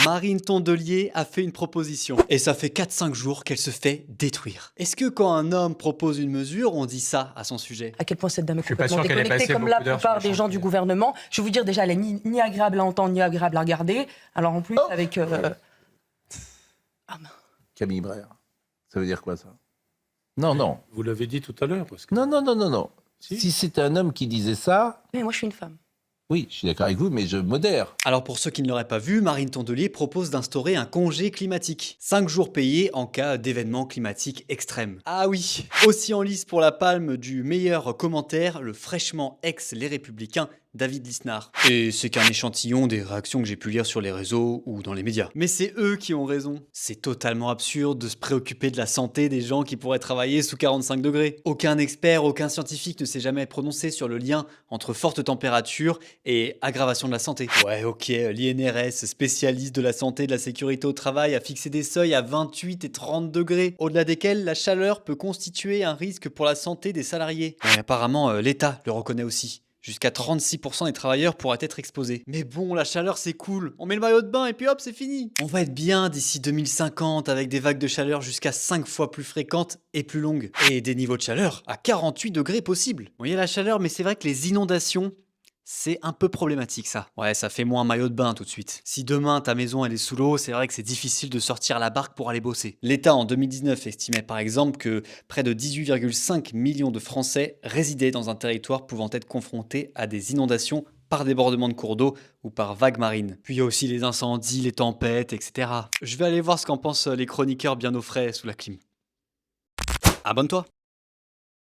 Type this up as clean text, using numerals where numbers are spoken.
Marine Tondelier a fait une proposition. Et ça fait 4-5 jours qu'elle se fait détruire. Est-ce que quand un homme propose une mesure, on dit ça à son sujet? À quel point cette dame est Je suis pas complètement sûr qu'elle ait déconnectée, passé comme beaucoup la d'heures sur plupart le des gens du chantier. gouvernement. Je vais vous dire, déjà, elle est ni agréable à entendre, ni agréable à regarder. Alors en plus, avec... Ah non. Camille Brère. Ça veut dire quoi, ça? Non, non. Vous l'avez dit tout à l'heure. Parce que... Non. Si c'était un homme qui disait ça, Mais moi, je suis une femme. oui, je suis d'accord avec vous, mais je modère. Alors pour ceux qui ne l'auraient pas vu, Marine Tondelier propose d'instaurer un congé climatique. 5 jours payés en cas d'événements climatiques extrêmes. Ah oui, aussi en lice pour la palme du meilleur commentaire, le fraîchement ex-Les Républicains, David Lisnard. Et c'est qu'un échantillon des réactions que j'ai pu lire sur les réseaux ou dans les médias. Mais c'est eux qui ont raison. C'est totalement absurde de se préoccuper de la santé des gens qui pourraient travailler sous 45 degrés. Aucun expert, aucun scientifique ne s'est jamais prononcé sur le lien entre forte température et aggravation de la santé. Ouais, ok, l'INRS, spécialiste de la santé et de la sécurité au travail, a fixé des seuils à 28 et 30 degrés, au-delà desquels la chaleur peut constituer un risque pour la santé des salariés. Et apparemment, l'État le reconnaît aussi. Jusqu'à 36% des travailleurs pourraient être exposés. Mais bon, la chaleur c'est cool. On met le maillot de bain et puis hop, c'est fini. On va être bien d'ici 2050 avec des vagues de chaleur jusqu'à 5 fois plus fréquentes et plus longues. Et des niveaux de chaleur à 48 degrés possibles. Bon, il y a la chaleur, mais c'est vrai que les inondations, c'est un peu problématique ça. Ouais, ça fait moins maillot de bain tout de suite. Si demain ta maison elle est sous l'eau, c'est vrai que c'est difficile de sortir la barque pour aller bosser. L'État en 2019 estimait par exemple que près de 18,5 millions de Français résidaient dans un territoire pouvant être confronté à des inondations par débordement de cours d'eau ou par vagues marines. Puis il y a aussi les incendies, les tempêtes, etc. Je vais aller voir ce qu'en pensent les chroniqueurs bien au frais sous la clim. Abonne-toi!